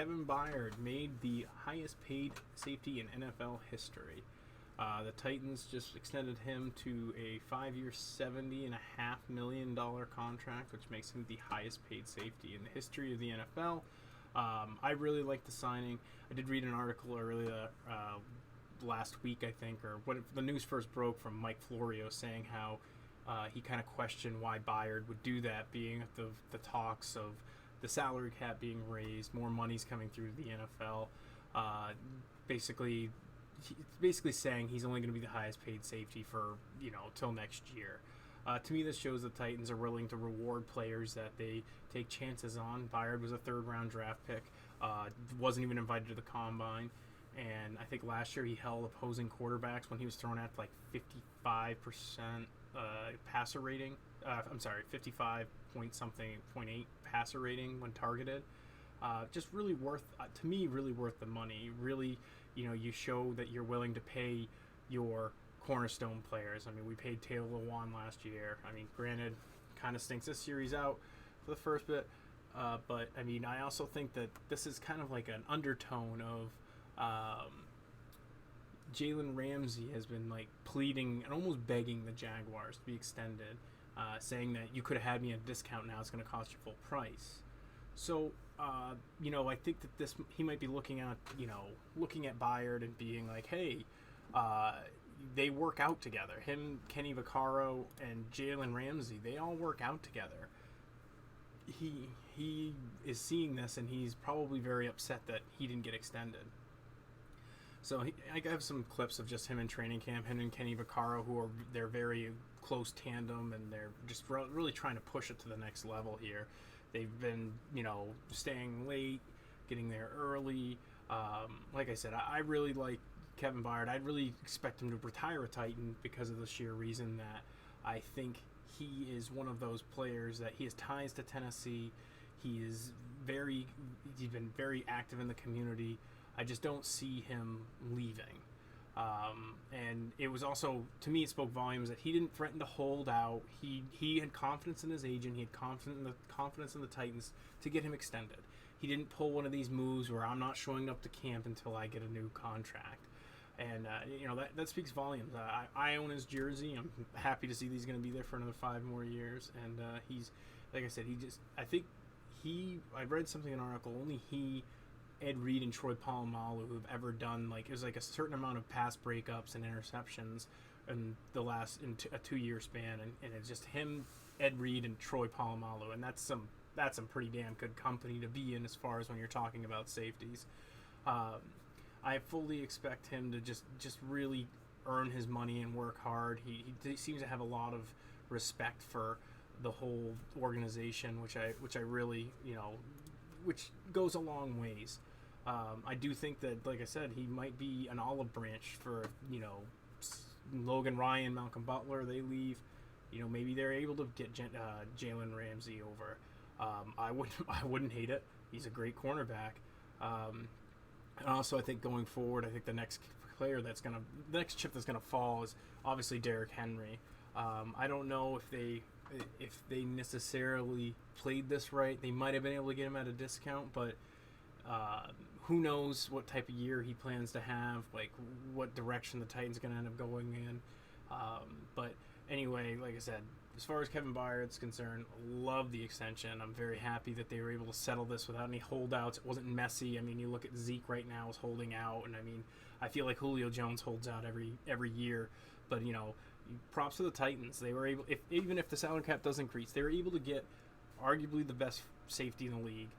Kevin Byard made the highest paid safety in NFL history. The Titans just extended him to a 5-year, $70.5 million contract, which makes him the highest paid safety in the history of the NFL. I really like the signing. I did read an article earlier last week, I think, or when the news first broke, from Mike Florio saying how he kind of questioned why Byard would do that, being the talks of the salary cap being raised, more money's coming through the NFL. Basically saying he's only going to be the highest paid safety for, till next year. To me, this shows the Titans are willing to reward players that they take chances on. Byard was a third-round draft pick, wasn't even invited to the combine, and I think last year he held opposing quarterbacks when he was thrown at like 55% passer rating. 55.8 passer rating when targeted. Just really worth, to me, really worth the money. Really, you show that you're willing to pay your cornerstone players. I mean, we paid Taylor Lewan last year. I mean, granted, kind of stinks this year he's out for the first bit. But, I mean, I also think that this is kind of like an undertone of Jalen Ramsey has been, like, pleading and almost begging the Jaguars to be extended, saying that you could have had me at a discount, now it's going to cost you full price. So, I think that he might be looking at Byard and being like, hey, they work out together. Him, Kenny Vaccaro, and Jalen Ramsey, they all work out together. He is seeing this, and he's probably very upset that he didn't get extended. So I have some clips of just him in training camp, him and Kenny Vaccaro, they're very close tandem, and they're just really trying to push it to the next level here. They've been, staying late, getting there early. Like I said, I really like Kevin Byard. I'd really expect him to retire a Titan because of the sheer reason that I think he is one of those players that he has ties to Tennessee. He's been very active in the community. I just don't see him leaving. And it was also, to me, it spoke volumes that he didn't threaten to hold out. He had confidence in his agent. He had confidence in the Titans to get him extended. He didn't pull one of these moves where I'm not showing up to camp until I get a new contract. And, that speaks volumes. I own his jersey. I'm happy to see that he's going to be there for another 5 more years. And he's, like I said, I read something in an article, only he, Ed Reed, and Troy Polamalu, who've ever done, it was like a certain amount of pass breakups and interceptions in a 2-year span. And it's just him, Ed Reed, and Troy Polamalu. And that's some pretty damn good company to be in as far as when you're talking about safeties. I fully expect him to just really earn his money and work hard. He seems to have a lot of respect for the whole organization, which I really, which goes a long ways. I do think that, like I said, he might be an olive branch for, Logan Ryan, Malcolm Butler, they leave. Maybe they're able to get Jalen Ramsey over. I wouldn't hate it. He's a great cornerback. And also, I think going forward, I think the next chip that's gonna fall is obviously Derrick Henry. I don't know if they necessarily played this right. They might have been able to get him at a discount, but who knows what type of year he plans to have, like what direction the Titans are gonna end up going in. But anyway, like I said, as far as Kevin Byard's concerned, love the extension. I'm very happy that they were able to settle this without any holdouts. It wasn't messy. I mean, you look at Zeke right now is holding out, and I mean, I feel like Julio Jones holds out every year. But props to the Titans. They were able, even if the salary cap does increase, they were able to get arguably the best safety in the league.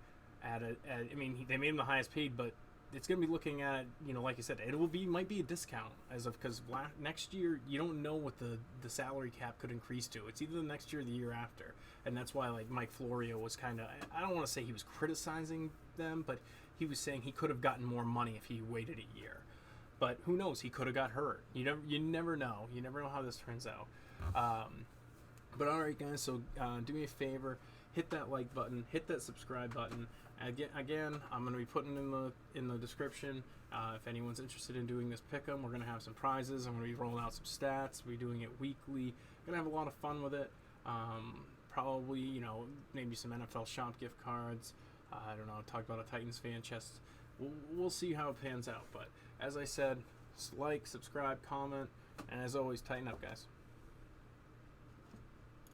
I mean, they made him the highest paid, but it's going to be looking at, like I said, might be a discount because next year you don't know what the salary cap could increase to. It's either the next year or the year after, and that's why Mike Florio was kind of, I don't want to say he was criticizing them, but he was saying he could have gotten more money if he waited a year. But who knows? He could have got hurt. You never know. You never know how this turns out. But all right, guys. So do me a favor. Hit that like button. Hit that subscribe button. Again, I'm going to be putting in the description. If anyone's interested in doing this pick'em, we're going to have some prizes. I'm going to be rolling out some stats. We're doing it weekly. Going to have a lot of fun with it. Probably, maybe some NFL shop gift cards. I don't know, talk about a Titans fan chest. We'll see how it pans out. But as I said, like, subscribe, comment, and as always, tighten up, guys.